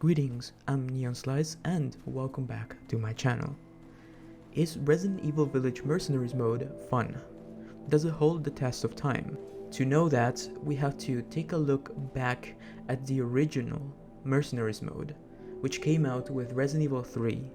Greetings, I'm Neon Slice and welcome back to my channel. Is Resident Evil Village Mercenaries mode fun? Does it hold the test of time? To know that, we have to take a look back at the original Mercenaries mode, which came out with Resident Evil 3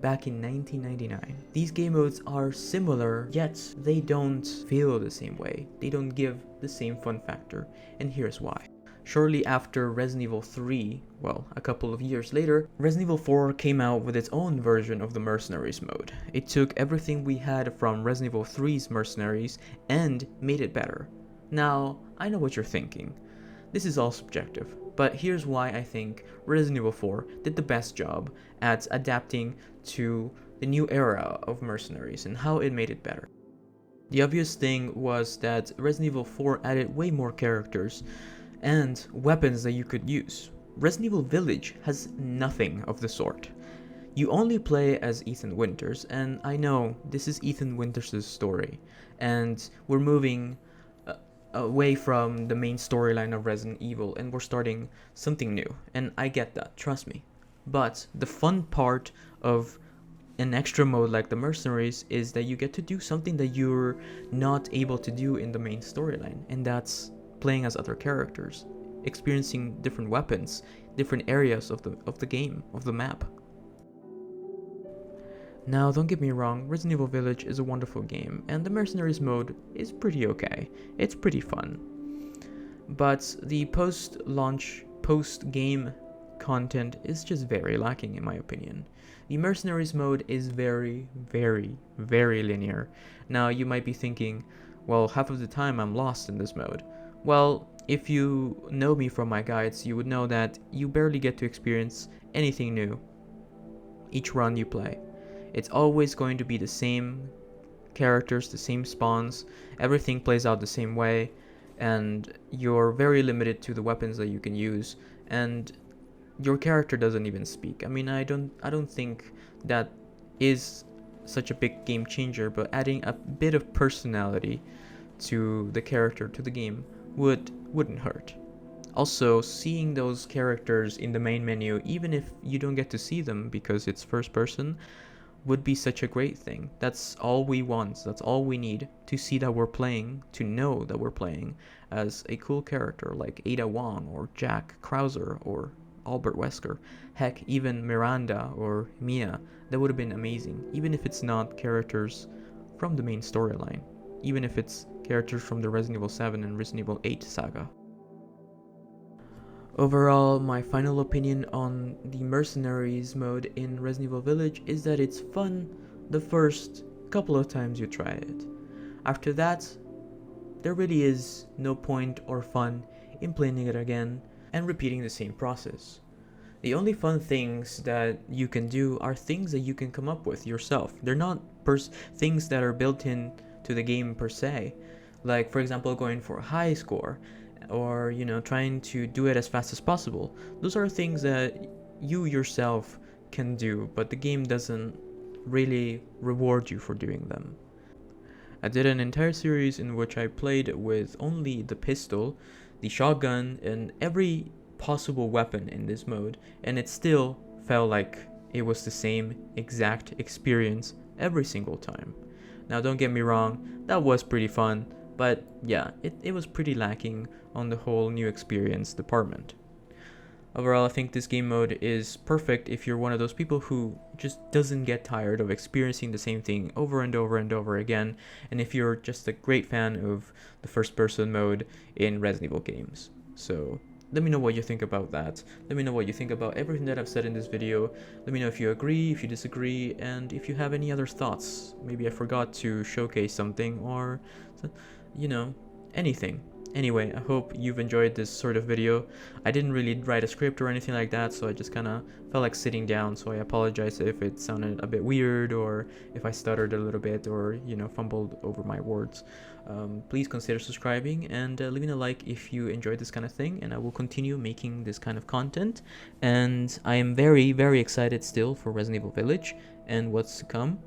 back in 1999. These game modes are similar, yet they don't feel the same way. They don't give the same fun factor, and here's why. Shortly after Resident Evil 3, well, a couple of years later, Resident Evil 4 came out with its own version of the Mercenaries mode. It took everything we had from Resident Evil 3's Mercenaries and made it better. Now, I know what you're thinking. This is all subjective, but here's why I think Resident Evil 4 did the best job at adapting to the new era of Mercenaries and how it made it better. The obvious thing was that Resident Evil 4 added way more characters and weapons that you could use. Resident Evil Village has nothing of the sort. You only play as Ethan Winters, and I know this is Ethan Winters' story, and we're moving away from the main storyline of Resident Evil, and we're starting something new, and I get that, trust me. But the fun part of an extra mode like the Mercenaries is that you get to do something that you're not able to do in the main storyline, and that's playing as other characters, experiencing different weapons, different areas of the game, of the map. Now, don't get me wrong, Resident Evil Village is a wonderful game, and the Mercenaries mode is pretty okay. It's pretty fun. But the post-launch, post-game content is just very lacking in my opinion. The Mercenaries mode is very, very, very linear. Now, you might be thinking, well, half of the time I'm lost in this mode. Well, if you know me from my guides, you would know that you barely get to experience anything new each run you play. It's always going to be the same characters, the same spawns, everything plays out the same way, and you're very limited to the weapons that you can use, and your character doesn't even speak. I mean, I don't think that is such a big game changer, but adding a bit of personality to the character, to the game, wouldn't hurt. Also, seeing those characters in the main menu, even if you don't get to see them because it's first person, would be such a great thing. That's all we want, that's all we need to see that we're playing, to know that we're playing as a cool character like Ada Wong or Jack Krauser or Albert Wesker. Heck, even Miranda or Mia. That would have been amazing, even if it's not characters from the main storyline, even if it's characters from the Resident Evil 7 and Resident Evil 8 saga. Overall, my final opinion on the Mercenaries mode in Resident Evil Village is that it's fun the first couple of times you try it. After that, there really is no point or fun in playing it again and repeating the same process. The only fun things that you can do are things that you can come up with yourself. They're not things that are built in to the game per se. Like, for example, going for a high score, or, trying to do it as fast as possible. Those are things that you yourself can do, but the game doesn't really reward you for doing them. I did an entire series in which I played with only the pistol, the shotgun, and every possible weapon in this mode, and it still felt like it was the same exact experience every single time. Now, don't get me wrong, that was pretty fun, but yeah, it was pretty lacking on the whole new experience department. Overall, I think this game mode is perfect if you're one of those people who just doesn't get tired of experiencing the same thing over and over and over again, and if you're just a great fan of the first-person mode in Resident Evil games. So, let me know what you think about that. Let me know what you think about everything that I've said in this video. Let me know if you agree, if you disagree, and if you have any other thoughts. Maybe I forgot to showcase something, or, anything. Anyway, I hope you've enjoyed this sort of video. I didn't really write a script or anything like that, so I just kind of felt like sitting down, so I apologize if it sounded a bit weird, or if I stuttered a little bit, or, fumbled over my words. Please consider subscribing, and leaving a like if you enjoyed this kind of thing, and I will continue making this kind of content. And I am very, very excited still for Resident Evil Village and what's to come.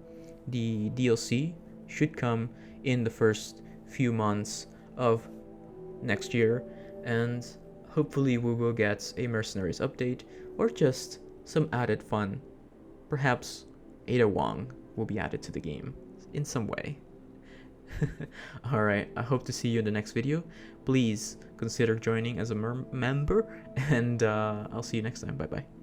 The DLC should come in the first few months of next year, and hopefully we will get a Mercenaries update or just some added fun. Perhaps Ada Wong will be added to the game in some way. Alright, I hope to see you in the next video. Please consider joining as a member, and I'll see you next time. Bye bye.